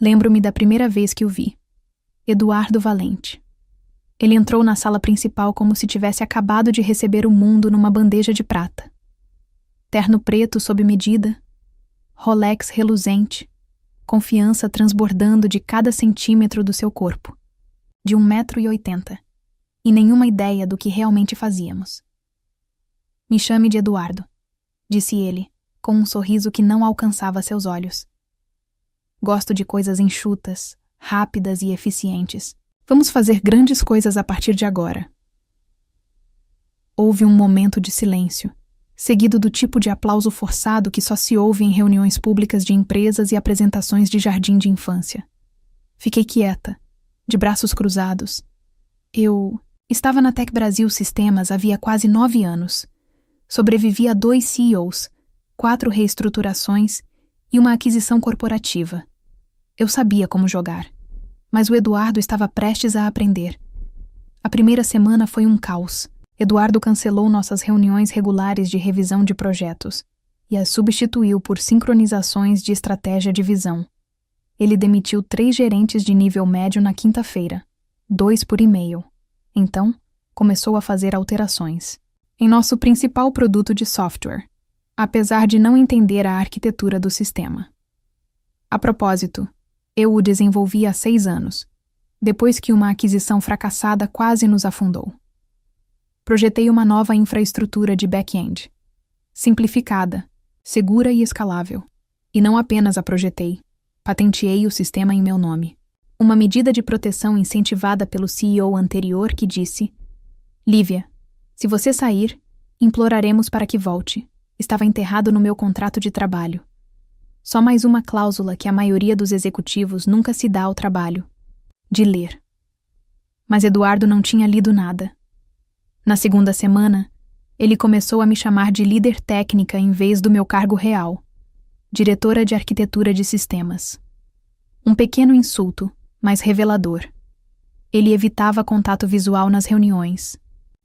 Lembro-me da primeira vez que o vi. Eduardo Valente. Ele entrou na sala principal como se tivesse acabado de receber o mundo numa bandeja de prata. Terno preto sob medida, Rolex reluzente, confiança transbordando de cada centímetro do seu corpo, de 1,80 m, e nenhuma ideia do que realmente fazíamos. Me chame de Eduardo, disse ele, com um sorriso que não alcançava seus olhos. Gosto de coisas enxutas, rápidas e eficientes. Vamos fazer grandes coisas a partir de agora. Houve um momento de silêncio, seguido do tipo de aplauso forçado que só se ouve em reuniões públicas de empresas e apresentações de jardim de infância. Fiquei quieta, de braços cruzados. Eu estava na Tech Brasil Sistemas havia quase 9 anos. Sobrevivi a 2 CEOs, 4 reestruturações e uma aquisição corporativa. Eu sabia como jogar, mas o Eduardo estava prestes a aprender. A primeira semana foi um caos. Eduardo cancelou nossas reuniões regulares de revisão de projetos e as substituiu por sincronizações de estratégia de visão. Ele demitiu 3 gerentes de nível médio na quinta-feira, 2 por e-mail. Então, começou a fazer alterações em nosso principal produto de software, apesar de não entender a arquitetura do sistema. A propósito, eu o desenvolvi há 6 anos, depois que uma aquisição fracassada quase nos afundou. Projetei uma nova infraestrutura de back-end, simplificada, segura e escalável. E não apenas a projetei, patenteei o sistema em meu nome. Uma medida de proteção incentivada pelo CEO anterior que disse: Lívia, se você sair, imploraremos para que volte. Estava enterrado no meu contrato de trabalho. Só mais uma cláusula que a maioria dos executivos nunca se dá ao trabalho: de ler. Mas Eduardo não tinha lido nada. Na segunda semana, ele começou a me chamar de líder técnica em vez do meu cargo real, diretora de arquitetura de sistemas. Um pequeno insulto, mas revelador. Ele evitava contato visual nas reuniões.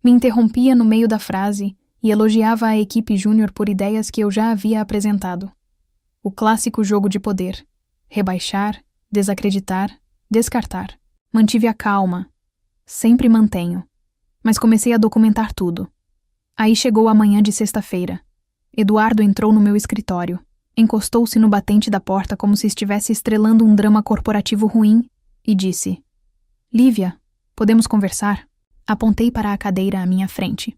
Me interrompia no meio da frase e elogiava a equipe júnior por ideias que eu já havia apresentado. O clássico jogo de poder: rebaixar, desacreditar, descartar. Mantive a calma. Sempre mantenho. Mas comecei a documentar tudo. Aí chegou a manhã de sexta-feira. Eduardo entrou no meu escritório. Encostou-se no batente da porta como se estivesse estrelando um drama corporativo ruim e disse: Lívia, podemos conversar? Apontei para a cadeira à minha frente.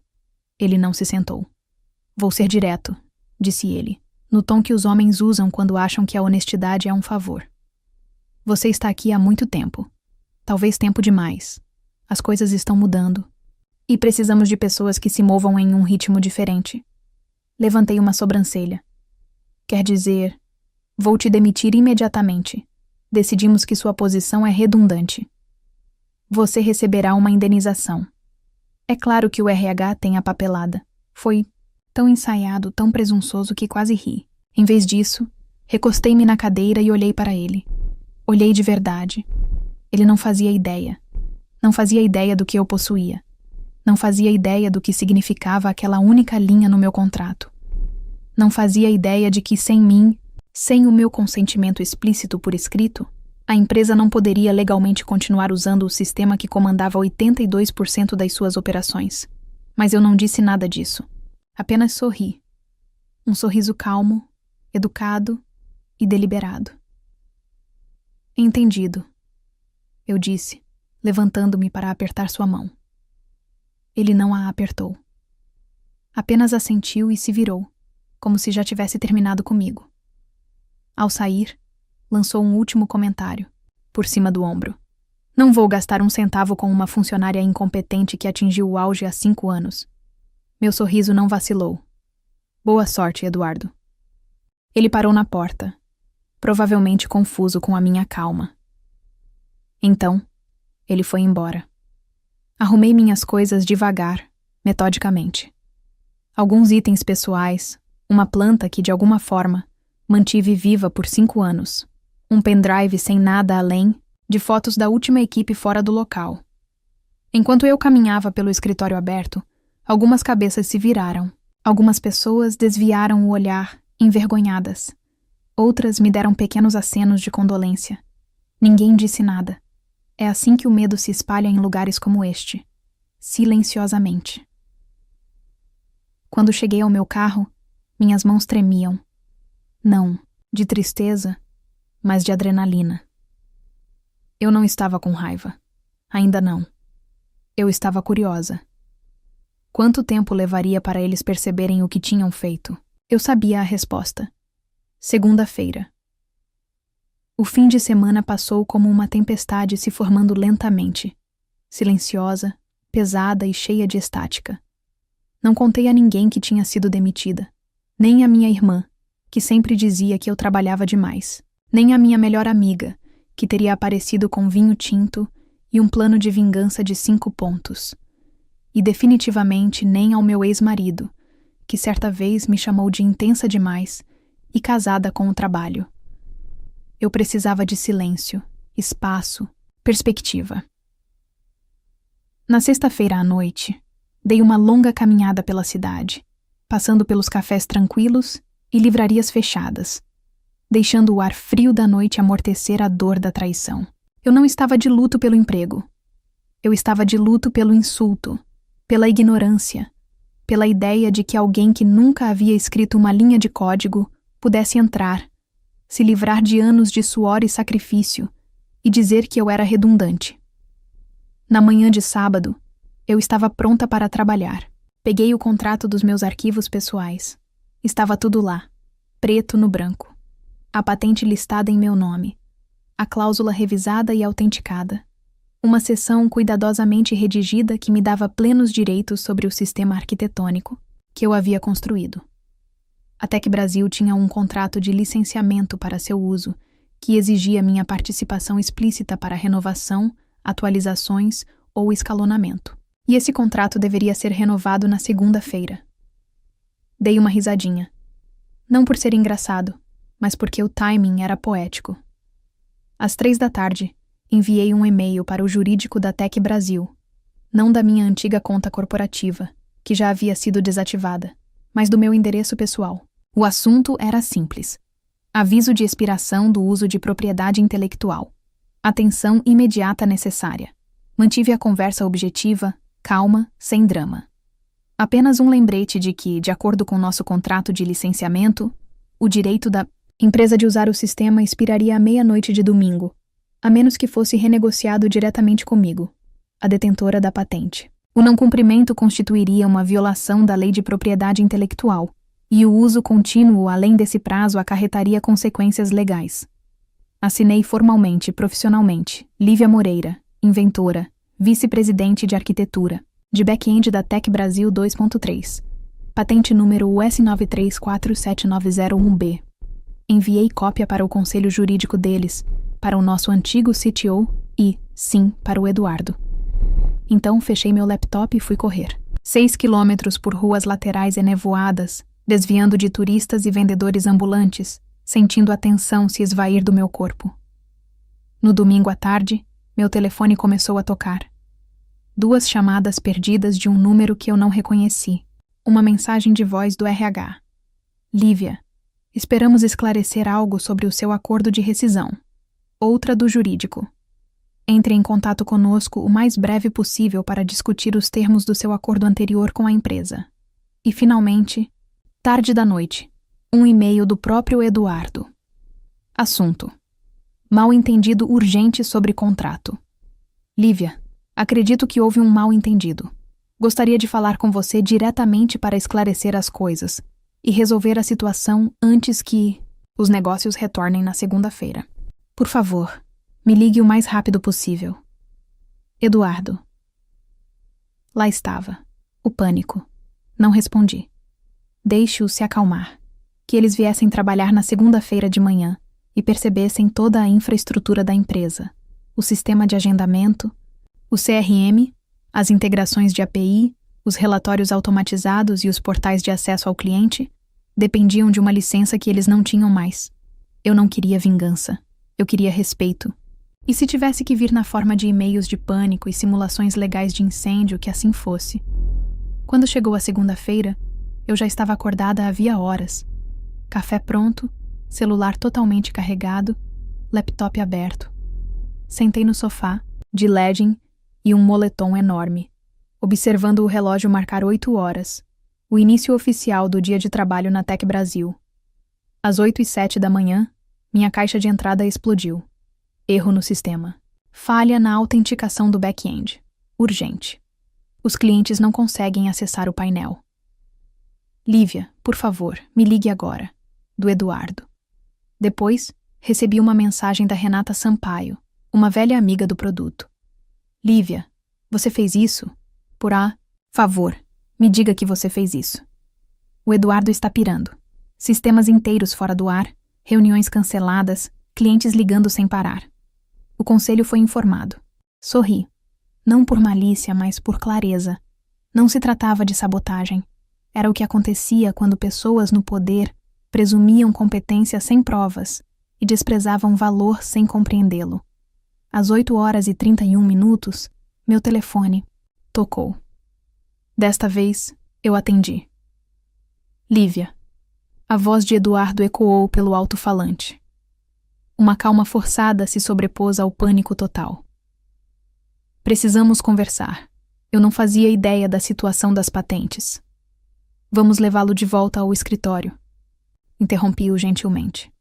Ele não se sentou. Vou ser direto, disse ele, no tom que os homens usam quando acham que a honestidade é um favor. Você está aqui há muito tempo. Talvez tempo demais. As coisas estão mudando. E precisamos de pessoas que se movam em um ritmo diferente. Levantei uma sobrancelha. Quer dizer, vou te demitir imediatamente. Decidimos que sua posição é redundante. Você receberá uma indenização. É claro que o RH tem a papelada. Foi tão ensaiado, tão presunçoso que quase ri. Em vez disso, recostei-me na cadeira e olhei para ele. Olhei de verdade. Ele não fazia ideia. Não fazia ideia do que eu possuía. Não fazia ideia do que significava aquela única linha no meu contrato. Não fazia ideia de que sem mim, sem o meu consentimento explícito por escrito, a empresa não poderia legalmente continuar usando o sistema que comandava 82% das suas operações. Mas eu não disse nada disso. Apenas sorri. Um sorriso calmo, educado e deliberado. Entendido, eu disse, levantando-me para apertar sua mão. Ele não a apertou. Apenas assentiu e se virou, como se já tivesse terminado comigo. Ao sair, lançou um último comentário, por cima do ombro. Não vou gastar um centavo com uma funcionária incompetente que atingiu o auge há 5 anos. Meu sorriso não vacilou. Boa sorte, Eduardo. Ele parou na porta, provavelmente confuso com a minha calma. Então, ele foi embora. Arrumei minhas coisas devagar, metodicamente. Alguns itens pessoais, uma planta que, de alguma forma, mantive viva por 5 anos, um pendrive sem nada além de fotos da última equipe fora do local. Enquanto eu caminhava pelo escritório aberto, algumas cabeças se viraram. Algumas pessoas desviaram o olhar, envergonhadas. Outras me deram pequenos acenos de condolência. Ninguém disse nada. É assim que o medo se espalha em lugares como este, silenciosamente. Quando cheguei ao meu carro, minhas mãos tremiam. Não de tristeza, mas de adrenalina. Eu não estava com raiva. Ainda não. Eu estava curiosa. Quanto tempo levaria para eles perceberem o que tinham feito? Eu sabia a resposta. Segunda-feira. O fim de semana passou como uma tempestade se formando lentamente, silenciosa, pesada e cheia de estática. Não contei a ninguém que tinha sido demitida, nem a minha irmã, que sempre dizia que eu trabalhava demais, nem a minha melhor amiga, que teria aparecido com vinho tinto e um plano de vingança de 5 pontos. E definitivamente nem ao meu ex-marido, que certa vez me chamou de intensa demais e casada com o trabalho. Eu precisava de silêncio, espaço, perspectiva. Na sexta-feira à noite, dei uma longa caminhada pela cidade, passando pelos cafés tranquilos e livrarias fechadas, deixando o ar frio da noite amortecer a dor da traição. Eu não estava de luto pelo emprego. Eu estava de luto pelo insulto, pela ignorância, pela ideia de que alguém que nunca havia escrito uma linha de código pudesse entrar, se livrar de anos de suor e sacrifício e dizer que eu era redundante. Na manhã de sábado, eu estava pronta para trabalhar. Peguei o contrato dos meus arquivos pessoais. Estava tudo lá, preto no branco. A patente listada em meu nome. A cláusula revisada e autenticada. Uma seção cuidadosamente redigida que me dava plenos direitos sobre o sistema arquitetônico que eu havia construído. A Tec Brasil tinha um contrato de licenciamento para seu uso, que exigia minha participação explícita para renovação, atualizações ou escalonamento. E esse contrato deveria ser renovado na segunda-feira. Dei uma risadinha. Não por ser engraçado, mas porque o timing era poético. Às 15h, enviei um e-mail para o jurídico da Tec Brasil, não da minha antiga conta corporativa, que já havia sido desativada, mas do meu endereço pessoal. O assunto era simples. Aviso de expiração do uso de propriedade intelectual. Atenção imediata necessária. Mantive a conversa objetiva, calma, sem drama. Apenas um lembrete de que, de acordo com nosso contrato de licenciamento, o direito da empresa de usar o sistema expiraria à meia-noite de domingo, a menos que fosse renegociado diretamente comigo, a detentora da patente. O não cumprimento constituiria uma violação da lei de propriedade intelectual, e o uso contínuo além desse prazo acarretaria consequências legais. Assinei formalmente e profissionalmente Lívia Moreira, inventora, vice-presidente de arquitetura, de back-end da Tec Brasil 2.3, patente número US9347901B. Enviei cópia para o conselho jurídico deles, para o nosso antigo CTO e, sim, para o Eduardo. Então fechei meu laptop e fui correr. 6 quilômetros por ruas laterais enevoadas, desviando de turistas e vendedores ambulantes, sentindo a tensão se esvair do meu corpo. No domingo à tarde, meu telefone começou a tocar. 2 chamadas perdidas de um número que eu não reconheci. Uma mensagem de voz do RH. Lívia, esperamos esclarecer algo sobre o seu acordo de rescisão. Outra do jurídico. Entre em contato conosco o mais breve possível para discutir os termos do seu acordo anterior com a empresa. E, finalmente, tarde da noite, um e-mail do próprio Eduardo. Assunto: mal-entendido urgente sobre contrato. Lívia, acredito que houve um mal-entendido. Gostaria de falar com você diretamente para esclarecer as coisas e resolver a situação antes que os negócios retornem na segunda-feira. Por favor, me ligue o mais rápido possível. Eduardo. Lá estava. O pânico. Não respondi. Deixe-o se acalmar. Que eles viessem trabalhar na segunda-feira de manhã e percebessem toda a infraestrutura da empresa, o sistema de agendamento, o CRM, as integrações de API, os relatórios automatizados e os portais de acesso ao cliente, dependiam de uma licença que eles não tinham mais. Eu não queria vingança. Eu queria respeito. E se tivesse que vir na forma de e-mails de pânico e simulações legais de incêndio, que assim fosse. Quando chegou a segunda-feira, eu já estava acordada havia horas. Café pronto, celular totalmente carregado, laptop aberto. Sentei no sofá, de legging e um moletom enorme, observando o relógio marcar 8 horas, o início oficial do dia de trabalho na Tech Brasil. Às 8h07 da manhã, minha caixa de entrada explodiu. Erro no sistema. Falha na autenticação do back-end. Urgente. Os clientes não conseguem acessar o painel. Lívia, por favor, me ligue agora. Do Eduardo. Depois, recebi uma mensagem da Renata Sampaio, uma velha amiga do produto. Lívia, você fez isso? Favor, me diga que você fez isso. O Eduardo está pirando. Sistemas inteiros fora do ar, reuniões canceladas, clientes ligando sem parar. O conselho foi informado. Sorri. Não por malícia, mas por clareza. Não se tratava de sabotagem. Era o que acontecia quando pessoas no poder presumiam competência sem provas e desprezavam valor sem compreendê-lo. Às 8h31, meu telefone tocou. Desta vez, eu atendi. Lívia. A voz de Eduardo ecoou pelo alto-falante. Uma calma forçada se sobrepôs ao pânico total. Precisamos conversar. Eu não fazia ideia da situação das patentes. Vamos levá-lo de volta ao escritório. Interrompi-o gentilmente.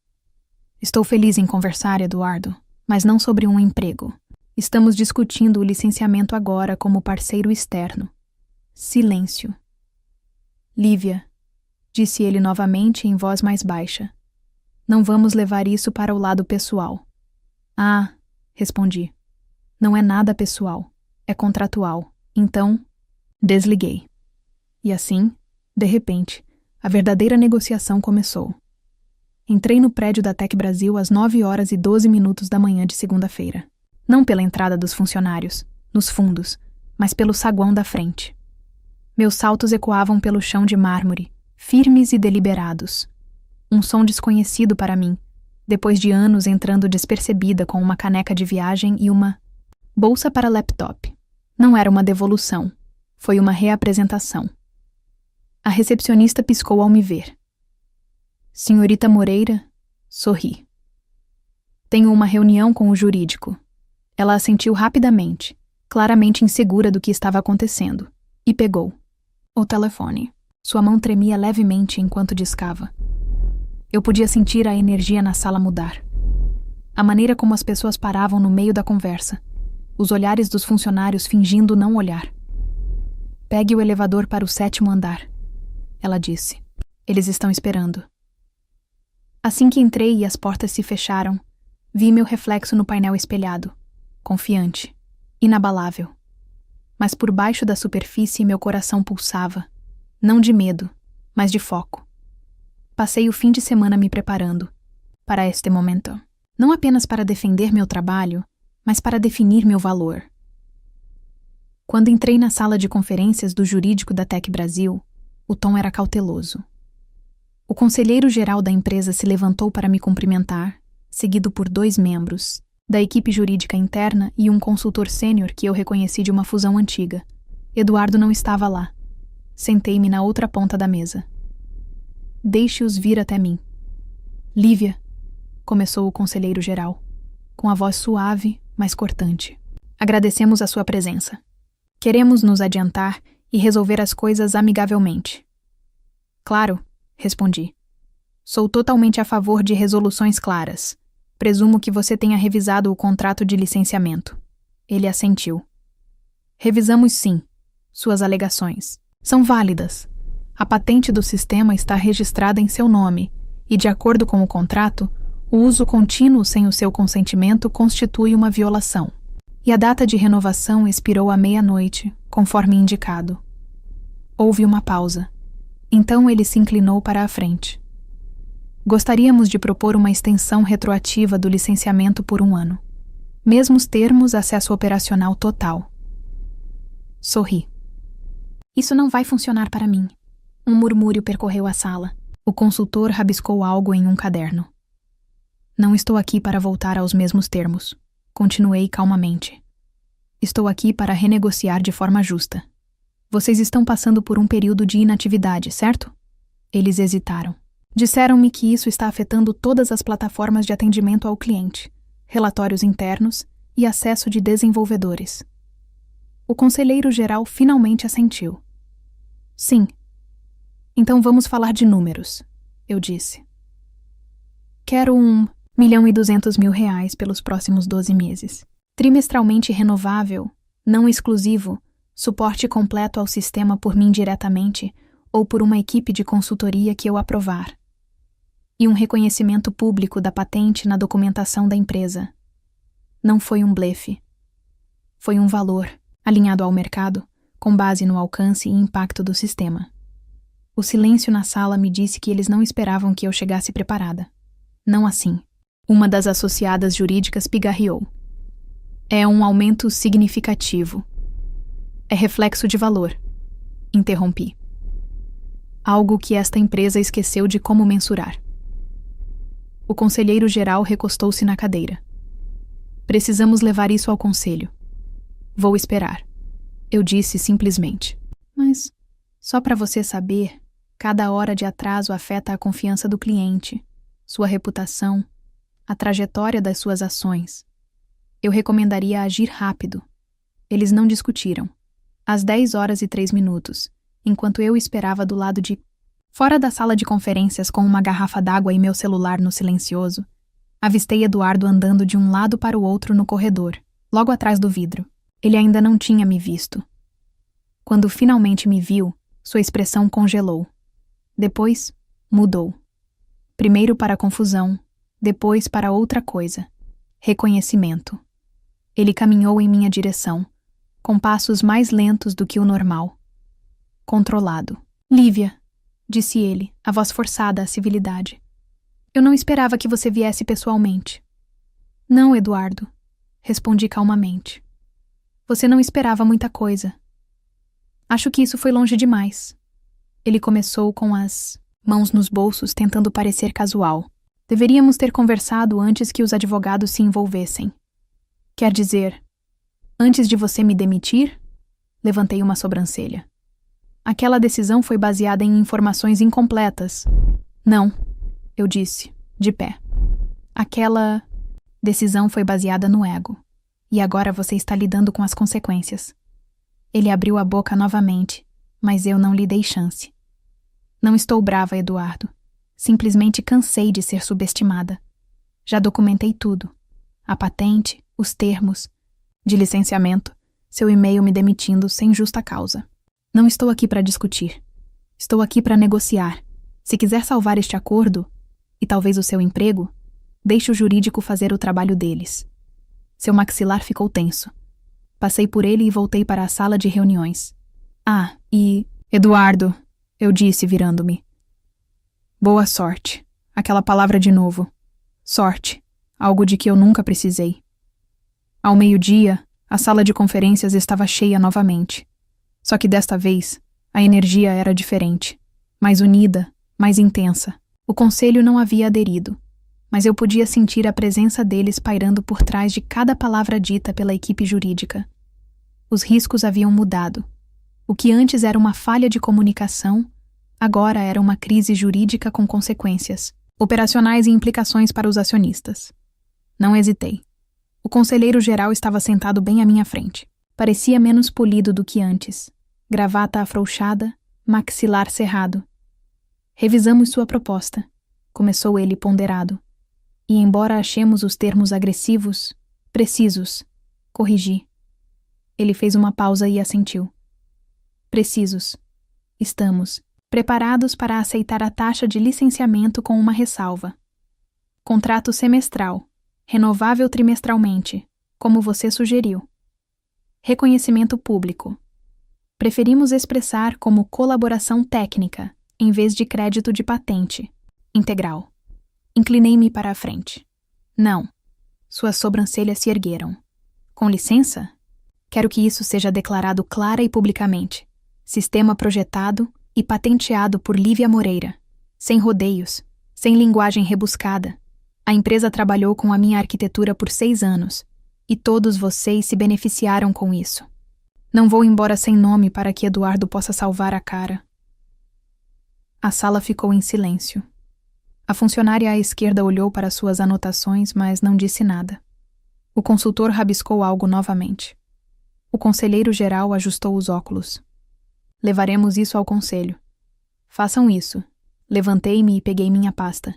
Estou feliz em conversar, Eduardo, mas não sobre um emprego. Estamos discutindo o licenciamento agora como parceiro externo. Silêncio. Lívia, disse ele novamente em voz mais baixa. Não vamos levar isso para o lado pessoal. Ah, respondi. Não é nada pessoal, é contratual. Então, desliguei. E assim, de repente, a verdadeira negociação começou. Entrei no prédio da Tech Brasil às 9h12 da manhã de segunda-feira. Não pela entrada dos funcionários, nos fundos, mas pelo saguão da frente. Meus saltos ecoavam pelo chão de mármore, firmes e deliberados. Um som desconhecido para mim, depois de anos entrando despercebida com uma caneca de viagem e uma bolsa para laptop. Não era uma devolução, foi uma reapresentação. A recepcionista piscou ao me ver. Senhorita Moreira, sorri. Tenho uma reunião com o jurídico. Ela assentiu rapidamente, claramente insegura do que estava acontecendo, e pegou o telefone. Sua mão tremia levemente enquanto discava. Eu podia sentir a energia na sala mudar. A maneira como as pessoas paravam no meio da conversa. Os olhares dos funcionários fingindo não olhar. Pegue o elevador para o 7º andar, ela disse. Eles estão esperando. Assim que entrei e as portas se fecharam, vi meu reflexo no painel espelhado, confiante, inabalável. Mas por baixo da superfície meu coração pulsava, não de medo, mas de foco. Passei o fim de semana me preparando para este momento, não apenas para defender meu trabalho, mas para definir meu valor. Quando entrei na sala de conferências do jurídico da Tech Brasil, o tom era cauteloso. O conselheiro-geral da empresa se levantou para me cumprimentar, seguido por 2 membros da equipe jurídica interna e um consultor sênior que eu reconheci de uma fusão antiga. Eduardo não estava lá. Sentei-me na outra ponta da mesa. Deixe-os vir até mim. Lívia, começou o conselheiro-geral, com a voz suave, mas cortante. Agradecemos a sua presença. Queremos nos adiantar e resolver as coisas amigavelmente. Claro, respondi. Sou totalmente a favor de resoluções claras. Presumo que você tenha revisado o contrato de licenciamento. Ele assentiu. Revisamos sim. Suas alegações são válidas. A patente do sistema está registrada em seu nome e, de acordo com o contrato, o uso contínuo sem o seu consentimento constitui uma violação. E a data de renovação expirou à meia-noite, conforme indicado. Houve uma pausa. Então ele se inclinou para a frente. Gostaríamos de propor uma extensão retroativa do licenciamento por 1 ano. Mesmos termos, acesso operacional total. Sorri. Isso não vai funcionar para mim. Um murmúrio percorreu a sala. O consultor rabiscou algo em um caderno. Não estou aqui para voltar aos mesmos termos. Continuei calmamente. Estou aqui para renegociar de forma justa. Vocês estão passando por um período de inatividade, certo? Eles hesitaram. Disseram-me que isso está afetando todas as plataformas de atendimento ao cliente, relatórios internos e acesso de desenvolvedores. O conselheiro-geral finalmente assentiu. Sim. Então vamos falar de números, eu disse. Quero R$1.200.000 pelos próximos 12 meses. Trimestralmente renovável, não exclusivo, suporte completo ao sistema por mim diretamente ou por uma equipe de consultoria que eu aprovar. E um reconhecimento público da patente na documentação da empresa. Não foi um blefe. Foi um valor, alinhado ao mercado, com base no alcance e impacto do sistema. O silêncio na sala me disse que eles não esperavam que eu chegasse preparada. Não assim. Uma das associadas jurídicas pigarreou. É um aumento significativo. É reflexo de valor. Interrompi. Algo que esta empresa esqueceu de como mensurar. O conselheiro-geral recostou-se na cadeira. Precisamos levar isso ao conselho. Vou esperar. Eu disse simplesmente. Mas, só para você saber, cada hora de atraso afeta a confiança do cliente, sua reputação, a trajetória das suas ações. Eu recomendaria agir rápido. Eles não discutiram. Às 10h03, enquanto eu esperava do lado de fora da sala de conferências com uma garrafa d'água e meu celular no silencioso, avistei Eduardo andando de um lado para o outro no corredor, logo atrás do vidro. Ele ainda não tinha me visto. Quando finalmente me viu, sua expressão congelou. Depois, mudou. Primeiro para a confusão, depois para outra coisa. Reconhecimento. Ele caminhou em minha direção, com passos mais lentos do que o normal. Controlado. Lívia, disse ele, a voz forçada à civilidade. Eu não esperava que você viesse pessoalmente. Não, Eduardo, respondi calmamente. Você não esperava muita coisa. Acho que isso foi longe demais. Ele começou com as mãos nos bolsos, tentando parecer casual. Deveríamos ter conversado antes que os advogados se envolvessem. Quer dizer, antes de você me demitir? Levantei uma sobrancelha. Aquela decisão foi baseada em informações incompletas. Não, eu disse, de pé. Aquela decisão foi baseada no ego. E agora você está lidando com as consequências. Ele abriu a boca novamente, mas eu não lhe dei chance. Não estou brava, Eduardo. Simplesmente cansei de ser subestimada. Já documentei tudo. A patente, os termos de licenciamento, seu e-mail me demitindo sem justa causa. Não estou aqui para discutir. Estou aqui para negociar. Se quiser salvar este acordo, e talvez o seu emprego, deixe o jurídico fazer o trabalho deles. Seu maxilar ficou tenso. Passei por ele e voltei para a sala de reuniões. Ah, e... Eduardo, eu disse virando-me. Boa sorte. Aquela palavra de novo. Sorte. Algo de que eu nunca precisei. Ao meio-dia, a sala de conferências estava cheia novamente. Só que desta vez, a energia era diferente. Mais unida, mais intensa. O conselho não havia aderido, mas eu podia sentir a presença deles pairando por trás de cada palavra dita pela equipe jurídica. Os riscos haviam mudado. O que antes era uma falha de comunicação, agora era uma crise jurídica com consequências, operacionais e implicações para os acionistas. Não hesitei. O conselheiro-geral estava sentado bem à minha frente. Parecia menos polido do que antes. Gravata afrouxada, maxilar cerrado. Revisamos sua proposta, começou ele ponderado. E embora achemos os termos agressivos, precisos, corrigi. Ele fez uma pausa e assentiu. Precisos. Estamos preparados para aceitar a taxa de licenciamento com uma ressalva. Contrato semestral, renovável trimestralmente, como você sugeriu. Reconhecimento público. Preferimos expressar como colaboração técnica, em vez de crédito de patente. Integral. Inclinei-me para a frente. Não. Suas sobrancelhas se ergueram. Com licença? Quero que isso seja declarado clara e publicamente. Sistema projetado e patenteado por Lívia Moreira. Sem rodeios, sem linguagem rebuscada. A empresa trabalhou com a minha arquitetura por 6 anos, e todos vocês se beneficiaram com isso. Não vou embora sem nome para que Eduardo possa salvar a cara. A sala ficou em silêncio. A funcionária à esquerda olhou para suas anotações, mas não disse nada. O consultor rabiscou algo novamente. O conselheiro-geral ajustou os óculos. Levaremos isso ao conselho. Façam isso. Levantei-me e peguei minha pasta.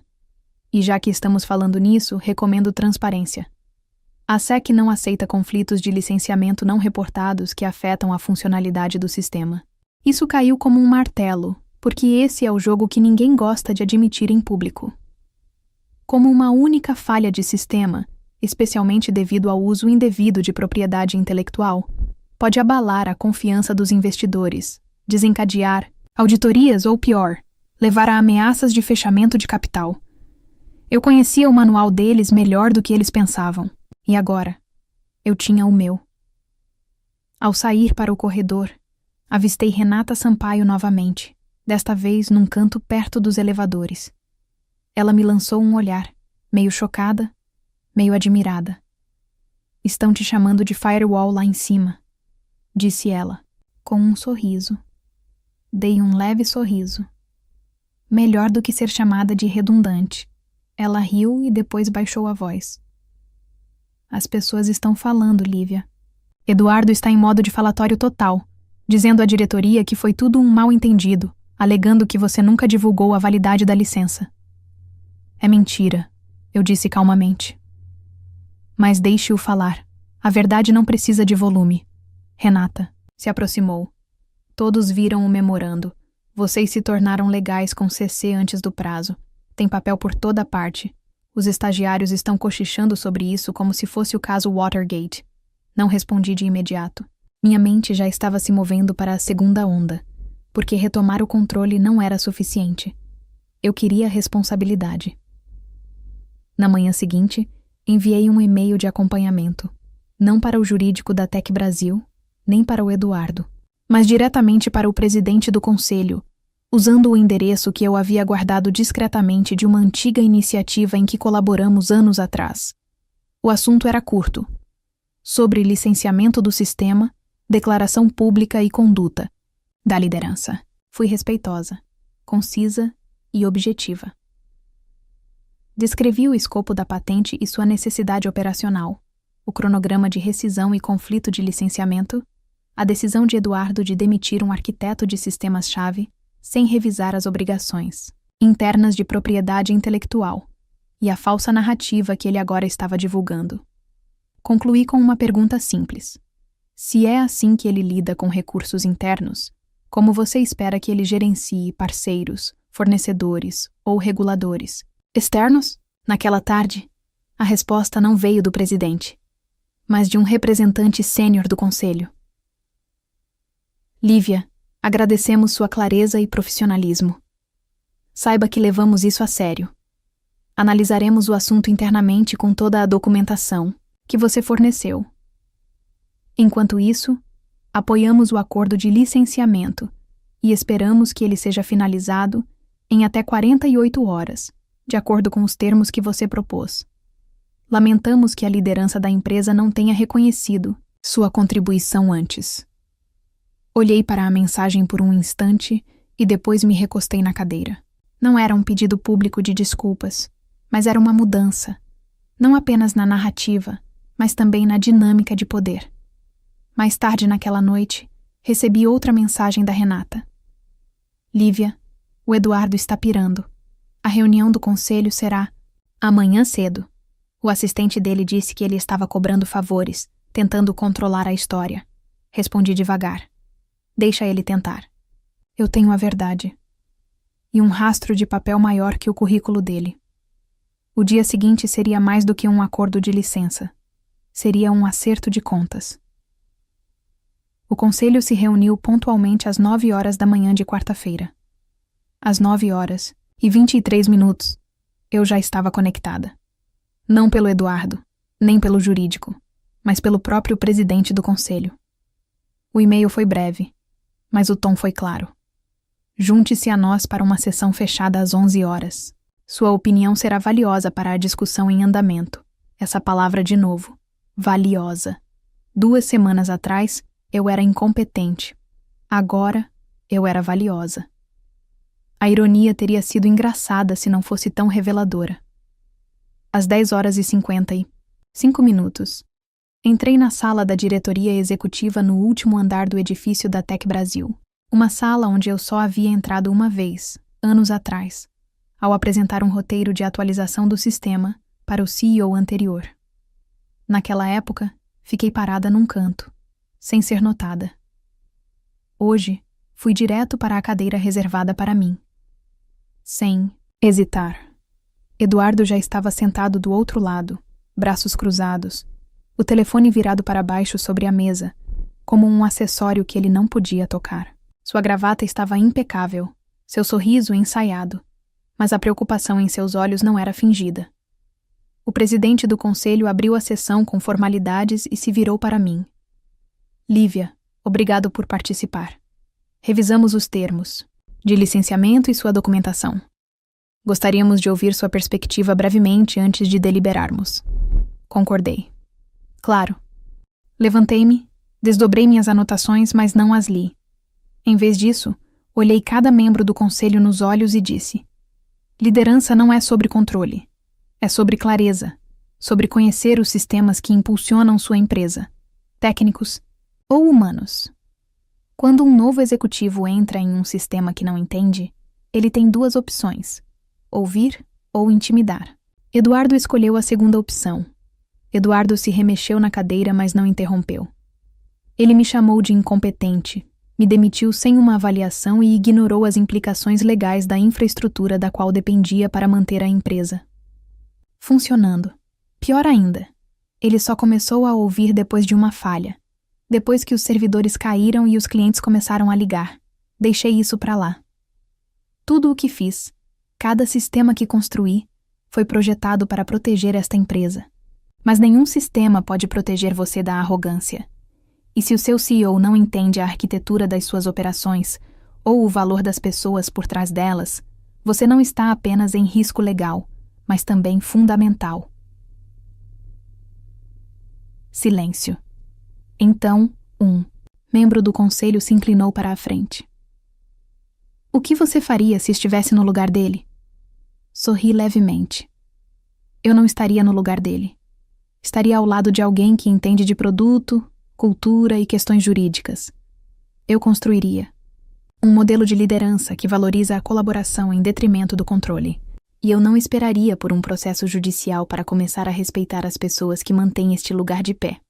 E já que estamos falando nisso, recomendo transparência. A SEC não aceita conflitos de licenciamento não reportados que afetam a funcionalidade do sistema. Isso caiu como um martelo, porque esse é o jogo que ninguém gosta de admitir em público. Como uma única falha de sistema, especialmente devido ao uso indevido de propriedade intelectual, pode abalar a confiança dos investidores, desencadear auditorias ou, pior, levar a ameaças de fechamento de capital. Eu conhecia o manual deles melhor do que eles pensavam. E agora, eu tinha o meu. Ao sair para o corredor, avistei Renata Sampaio novamente, desta vez num canto perto dos elevadores. Ela me lançou um olhar, meio chocada, meio admirada. Estão te chamando de firewall lá em cima, disse ela, com um sorriso. Dei um leve sorriso. Melhor do que ser chamada de redundante. Ela riu e depois baixou a voz. As pessoas estão falando, Lívia. Eduardo está em modo de falatório total, dizendo à diretoria que foi tudo um mal-entendido, alegando que você nunca divulgou a validade da licença. É mentira, eu disse calmamente. Mas deixe-o falar. A verdade não precisa de volume. Renata se aproximou. Todos viram o memorando. Vocês se tornaram legais com CC antes do prazo. Tem papel por toda parte. Os estagiários estão cochichando sobre isso como se fosse o caso Watergate. Não respondi de imediato. Minha mente já estava se movendo para a segunda onda, porque retomar o controle não era suficiente. Eu queria responsabilidade. Na manhã seguinte, enviei um e-mail de acompanhamento, não para o jurídico da Tech Brasil, nem para o Eduardo, mas diretamente para o presidente do conselho, usando o endereço que eu havia guardado discretamente de uma antiga iniciativa em que colaboramos anos atrás. O assunto era curto. Sobre licenciamento do sistema, declaração pública e conduta da liderança. Fui respeitosa, concisa e objetiva. Descrevi o escopo da patente e sua necessidade operacional, o cronograma de rescisão e conflito de licenciamento, a decisão de Eduardo de demitir um arquiteto de sistemas-chave sem revisar as obrigações internas de propriedade intelectual e a falsa narrativa que ele agora estava divulgando. Concluí com uma pergunta simples. Se é assim que ele lida com recursos internos, como você espera que ele gerencie parceiros, fornecedores ou reguladores externos? Naquela tarde, a resposta não veio do presidente, mas de um representante sênior do conselho. Lívia, agradecemos sua clareza e profissionalismo. Saiba que levamos isso a sério. Analisaremos o assunto internamente com toda a documentação que você forneceu. Enquanto isso, apoiamos o acordo de licenciamento e esperamos que ele seja finalizado em até 48 horas, de acordo com os termos que você propôs. Lamentamos que a liderança da empresa não tenha reconhecido sua contribuição antes. Olhei para a mensagem por um instante e depois me recostei na cadeira. Não era um pedido público de desculpas, mas era uma mudança, não apenas na narrativa, mas também na dinâmica de poder. Mais tarde naquela noite, recebi outra mensagem da Renata. Lívia, o Eduardo está pirando. A reunião do conselho será amanhã cedo. O assistente dele disse que ele estava cobrando favores, tentando controlar a história. Respondi devagar. Deixa ele tentar. Eu tenho a verdade. E um rastro de papel maior que o currículo dele. O dia seguinte seria mais do que um acordo de licença. Seria um acerto de contas. O conselho se reuniu pontualmente às 9 horas da manhã de quarta-feira. Às 9h23, eu já estava conectada. Não pelo Eduardo, nem pelo jurídico, mas pelo próprio presidente do conselho. O e-mail foi breve, mas o tom foi claro. Junte-se a nós para uma sessão fechada às 11 horas. Sua opinião será valiosa para a discussão em andamento. Essa palavra de novo. Valiosa. 2 semanas atrás, eu era incompetente. Agora, eu era valiosa. A ironia teria sido engraçada se não fosse tão reveladora. Às 10h55, Entrei na sala da diretoria executiva no último andar do edifício da Tec Brasil. Uma sala onde eu só havia entrado uma vez, anos atrás, ao apresentar um roteiro de atualização do sistema para o CEO anterior. Naquela época, fiquei parada num canto, sem ser notada. Hoje, fui direto para a cadeira reservada para mim. Sem hesitar. Eduardo já estava sentado do outro lado, braços cruzados, o telefone virado para baixo sobre a mesa, como um acessório que ele não podia tocar. Sua gravata estava impecável, seu sorriso ensaiado, mas a preocupação em seus olhos não era fingida. O presidente do conselho abriu a sessão com formalidades e se virou para mim. Lívia, obrigado por participar. Revisamos os termos de licenciamento e sua documentação. Gostaríamos de ouvir sua perspectiva brevemente antes de deliberarmos. Concordei. Claro. Levantei-me, desdobrei minhas anotações, mas não as li. Em vez disso, olhei cada membro do conselho nos olhos e disse: liderança não é sobre controle. É sobre clareza, sobre conhecer os sistemas que impulsionam sua empresa, técnicos ou humanos. Quando um novo executivo entra em um sistema que não entende, ele tem duas opções: ouvir ou intimidar. Eduardo escolheu a segunda opção. Eduardo se remexeu na cadeira, mas não interrompeu. Ele me chamou de incompetente, me demitiu sem uma avaliação e ignorou as implicações legais da infraestrutura da qual dependia para manter a empresa funcionando. Pior ainda, ele só começou a ouvir depois de uma falha, depois que os servidores caíram e os clientes começaram a ligar. Deixei isso para lá. Tudo o que fiz, cada sistema que construí, foi projetado para proteger esta empresa. Mas nenhum sistema pode proteger você da arrogância. E se o seu CEO não entende a arquitetura das suas operações ou o valor das pessoas por trás delas, você não está apenas em risco legal, mas também fundamental. Silêncio. Então, um membro do conselho se inclinou para a frente. O que você faria se estivesse no lugar dele? Sorri levemente. Eu não estaria no lugar dele. Estaria ao lado de alguém que entende de produto, cultura e questões jurídicas. Eu construiria um modelo de liderança que valoriza a colaboração em detrimento do controle. E eu não esperaria por um processo judicial para começar a respeitar as pessoas que mantêm este lugar de pé.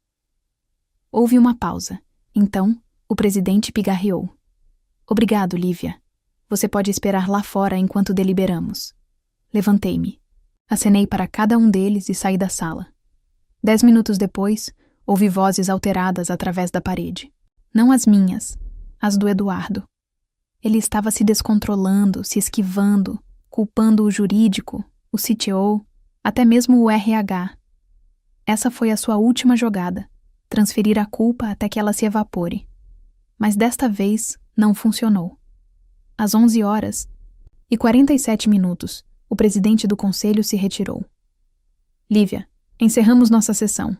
Houve uma pausa. Então, o presidente pigarreou. Obrigado, Lívia. Você pode esperar lá fora enquanto deliberamos. Levantei-me. Acenei para cada um deles e saí da sala. 10 minutos depois, ouvi vozes alteradas através da parede. Não as minhas, as do Eduardo. Ele estava se descontrolando, se esquivando, culpando o jurídico, o CTO, até mesmo o RH. Essa foi a sua última jogada, transferir a culpa até que ela se evapore. Mas desta vez não funcionou. Às 11h47, o presidente do conselho se retirou. Lívia, encerramos nossa sessão.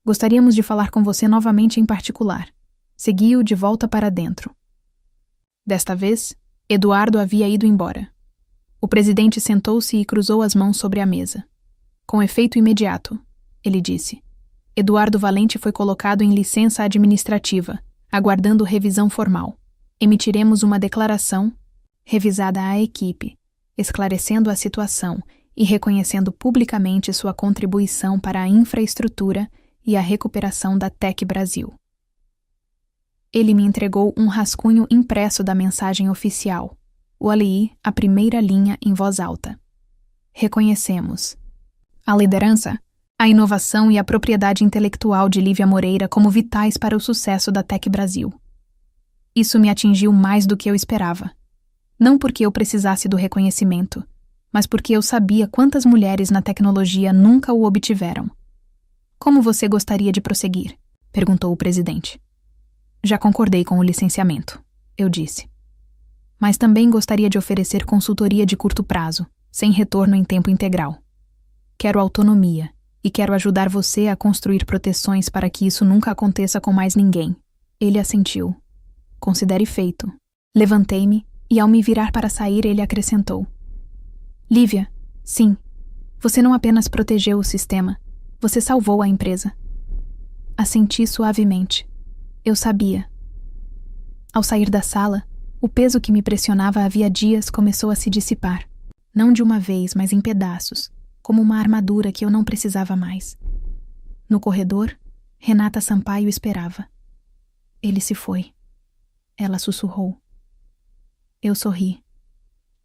Gostaríamos de falar com você novamente em particular. Segui-o de volta para dentro. Desta vez, Eduardo havia ido embora. O presidente sentou-se e cruzou as mãos sobre a mesa. Com efeito imediato, ele disse. Eduardo Valente foi colocado em licença administrativa, aguardando revisão formal. Emitiremos uma declaração, revisada à equipe, esclarecendo a situação e reconhecendo publicamente sua contribuição para a infraestrutura e a recuperação da Tec Brasil. Ele me entregou um rascunho impresso da mensagem oficial. O li a primeira linha em voz alta. Reconhecemos a liderança, a inovação e a propriedade intelectual de Lívia Moreira como vitais para o sucesso da Tec Brasil. Isso me atingiu mais do que eu esperava. Não porque eu precisasse do reconhecimento, mas porque eu sabia quantas mulheres na tecnologia nunca o obtiveram. Como você gostaria de prosseguir? Perguntou o presidente. Já concordei com o licenciamento, eu disse. Mas também gostaria de oferecer consultoria de curto prazo, sem retorno em tempo integral. Quero autonomia e quero ajudar você a construir proteções para que isso nunca aconteça com mais ninguém. Ele assentiu. Considere feito. Levantei-me e, ao me virar para sair, ele acrescentou. Lívia, sim, você não apenas protegeu o sistema, você salvou a empresa. Assenti suavemente. Eu sabia. Ao sair da sala, o peso que me pressionava havia dias começou a se dissipar. Não de uma vez, mas em pedaços, como uma armadura que eu não precisava mais. No corredor, Renata Sampaio esperava. Ele se foi. Ela sussurrou. Eu sorri.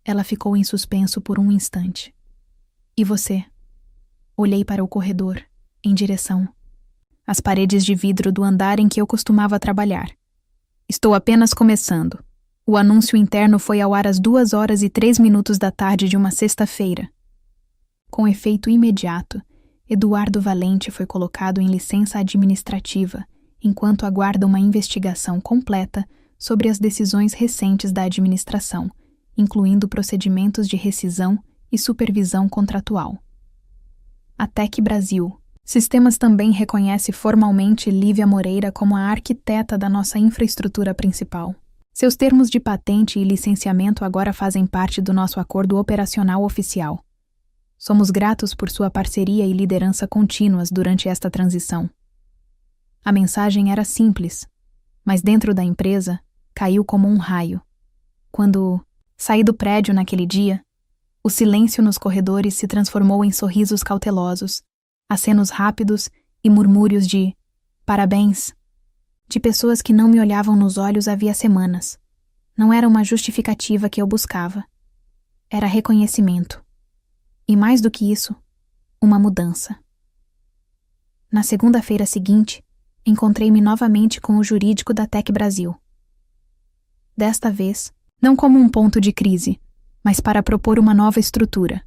Ela ficou em suspenso por um instante. E você? Olhei para o corredor, em direção às paredes de vidro do andar em que eu costumava trabalhar. Estou apenas começando. O anúncio interno foi ao ar às 2h03 da tarde de uma sexta-feira. Com efeito imediato, Eduardo Valente foi colocado em licença administrativa, enquanto aguarda uma investigação completa sobre as decisões recentes da administração, incluindo procedimentos de rescisão e supervisão contratual. A Tec Brasil Sistemas também reconhece formalmente Lívia Moreira como a arquiteta da nossa infraestrutura principal. Seus termos de patente e licenciamento agora fazem parte do nosso acordo operacional oficial. Somos gratos por sua parceria e liderança contínuas durante esta transição. A mensagem era simples, mas dentro da empresa caiu como um raio. Quando saí do prédio naquele dia, o silêncio nos corredores se transformou em sorrisos cautelosos, acenos rápidos e murmúrios de parabéns, de pessoas que não me olhavam nos olhos havia semanas. Não era uma justificativa que eu buscava. Era reconhecimento. E mais do que isso, uma mudança. Na segunda-feira seguinte, encontrei-me novamente com o jurídico da Tec Brasil. Desta vez, não como um ponto de crise, mas para propor uma nova estrutura.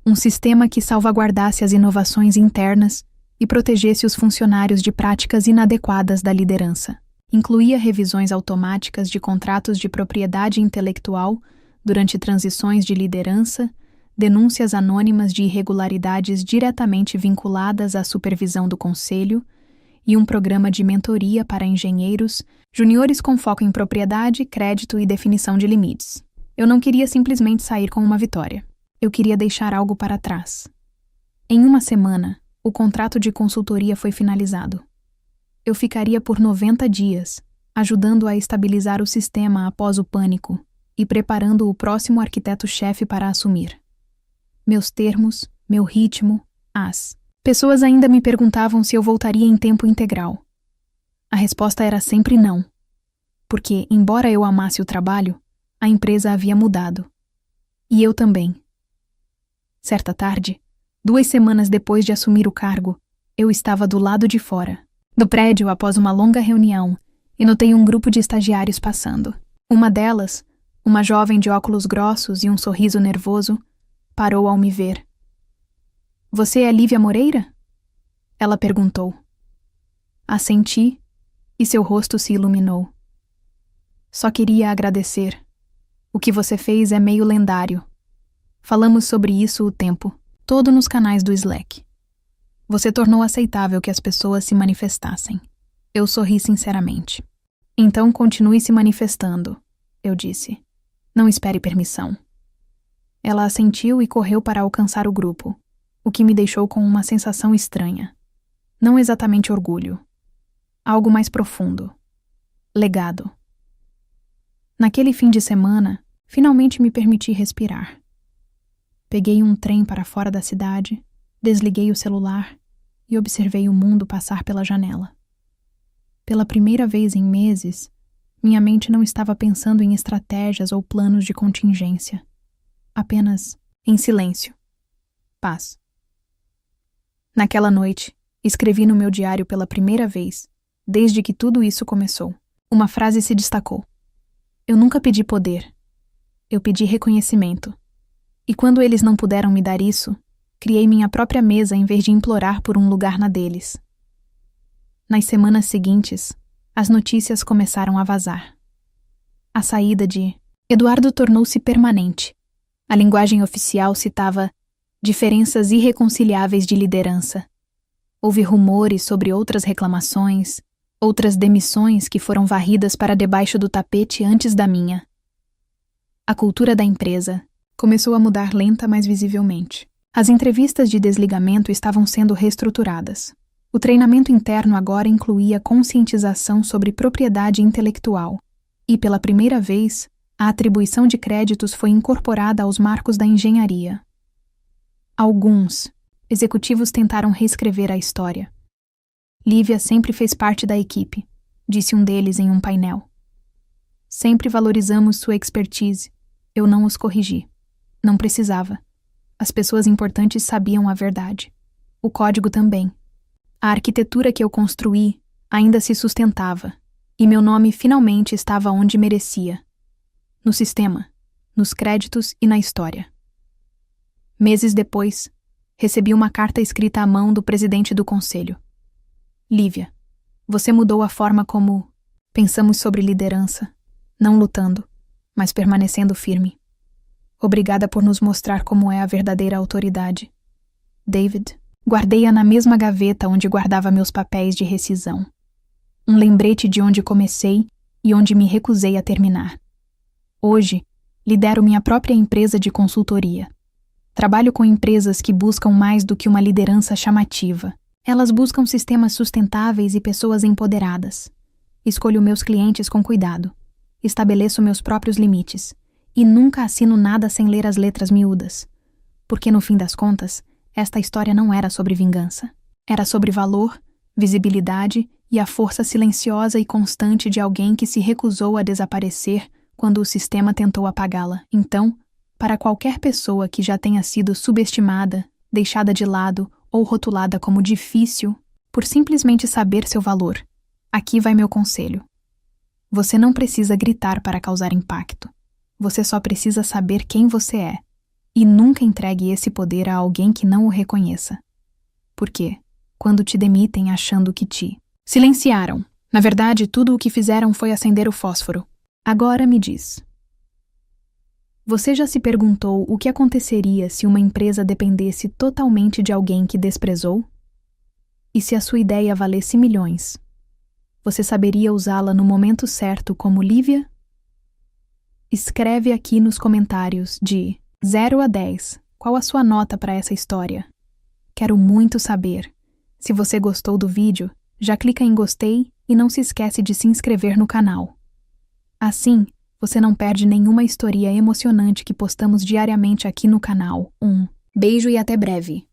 Um sistema que salvaguardasse as inovações internas e protegesse os funcionários de práticas inadequadas da liderança. Incluía revisões automáticas de contratos de propriedade intelectual durante transições de liderança, denúncias anônimas de irregularidades diretamente vinculadas à supervisão do conselho e um programa de mentoria para engenheiros, juniores com foco em propriedade, crédito e definição de limites. Eu não queria simplesmente sair com uma vitória. Eu queria deixar algo para trás. Em uma semana, o contrato de consultoria foi finalizado. Eu ficaria por 90 dias, ajudando a estabilizar o sistema após o pânico e preparando o próximo arquiteto-chefe para assumir. Meus termos, meu ritmo, as pessoas ainda me perguntavam se eu voltaria em tempo integral. A resposta era sempre não, porque, embora eu amasse o trabalho, a empresa havia mudado. E eu também. Certa tarde, 2 semanas depois de assumir o cargo, eu estava do lado de fora, do prédio após uma longa reunião, e notei um grupo de estagiários passando. Uma delas, uma jovem de óculos grossos e um sorriso nervoso, parou ao me ver. Você é Lívia Moreira? Ela perguntou. Assenti, e seu rosto se iluminou. Só queria agradecer. O que você fez é meio lendário. Falamos sobre isso o tempo todo nos canais do Slack. Você tornou aceitável que as pessoas se manifestassem. Eu sorri sinceramente. Então continue se manifestando, eu disse. Não espere permissão. Ela assentiu e correu para alcançar o grupo, o que me deixou com uma sensação estranha. Não exatamente orgulho. Algo mais profundo. Legado. Naquele fim de semana, finalmente me permiti respirar. Peguei um trem para fora da cidade, desliguei o celular e observei o mundo passar pela janela. Pela primeira vez em meses, minha mente não estava pensando em estratégias ou planos de contingência. Apenas em silêncio. Paz. Naquela noite, escrevi no meu diário pela primeira vez, desde que tudo isso começou. Uma frase se destacou. Eu nunca pedi poder. Eu pedi reconhecimento. E quando eles não puderam me dar isso, criei minha própria mesa em vez de implorar por um lugar na deles. Nas semanas seguintes, as notícias começaram a vazar. A saída de Eduardo tornou-se permanente. A linguagem oficial citava diferenças irreconciliáveis de liderança. Houve rumores sobre outras reclamações, outras demissões que foram varridas para debaixo do tapete antes da minha. A cultura da empresa começou a mudar lenta, mas visivelmente. As entrevistas de desligamento estavam sendo reestruturadas. O treinamento interno agora incluía conscientização sobre propriedade intelectual e, pela primeira vez, a atribuição de créditos foi incorporada aos marcos da engenharia. Alguns executivos tentaram reescrever a história. Lívia sempre fez parte da equipe, disse um deles em um painel. Sempre valorizamos sua expertise. Eu não os corrigi. Não precisava. As pessoas importantes sabiam a verdade. O código também. A arquitetura que eu construí ainda se sustentava, e meu nome finalmente estava onde merecia. No sistema, nos créditos e na história. Meses depois, recebi uma carta escrita à mão do presidente do conselho. Lívia, você mudou a forma como pensamos sobre liderança, não lutando, mas permanecendo firme. Obrigada por nos mostrar como é a verdadeira autoridade. David, guardei-a na mesma gaveta onde guardava meus papéis de rescisão. Um lembrete de onde comecei e onde me recusei a terminar. Hoje, lidero minha própria empresa de consultoria. Trabalho com empresas que buscam mais do que uma liderança chamativa. Elas buscam sistemas sustentáveis e pessoas empoderadas. Escolho meus clientes com cuidado. Estabeleço meus próprios limites. E nunca assino nada sem ler as letras miúdas. Porque, no fim das contas, esta história não era sobre vingança. Era sobre valor, visibilidade e a força silenciosa e constante de alguém que se recusou a desaparecer quando o sistema tentou apagá-la. Então, para qualquer pessoa que já tenha sido subestimada, deixada de lado ou rotulada como difícil por simplesmente saber seu valor, aqui vai meu conselho. Você não precisa gritar para causar impacto. Você só precisa saber quem você é. E nunca entregue esse poder a alguém que não o reconheça. Por quê? Quando te demitem achando que te silenciaram. Na verdade, tudo o que fizeram foi acender o fósforo. Agora me diz. Você já se perguntou o que aconteceria se uma empresa dependesse totalmente de alguém que desprezou? E se a sua ideia valesse milhões? Você saberia usá-la no momento certo como Lívia? Escreve aqui nos comentários de 0 a 10 qual a sua nota para essa história. Quero muito saber. Se você gostou do vídeo, já clica em gostei e não se esquece de se inscrever no canal. Assim, você não perde nenhuma história emocionante que postamos diariamente aqui no canal. Beijo e até breve!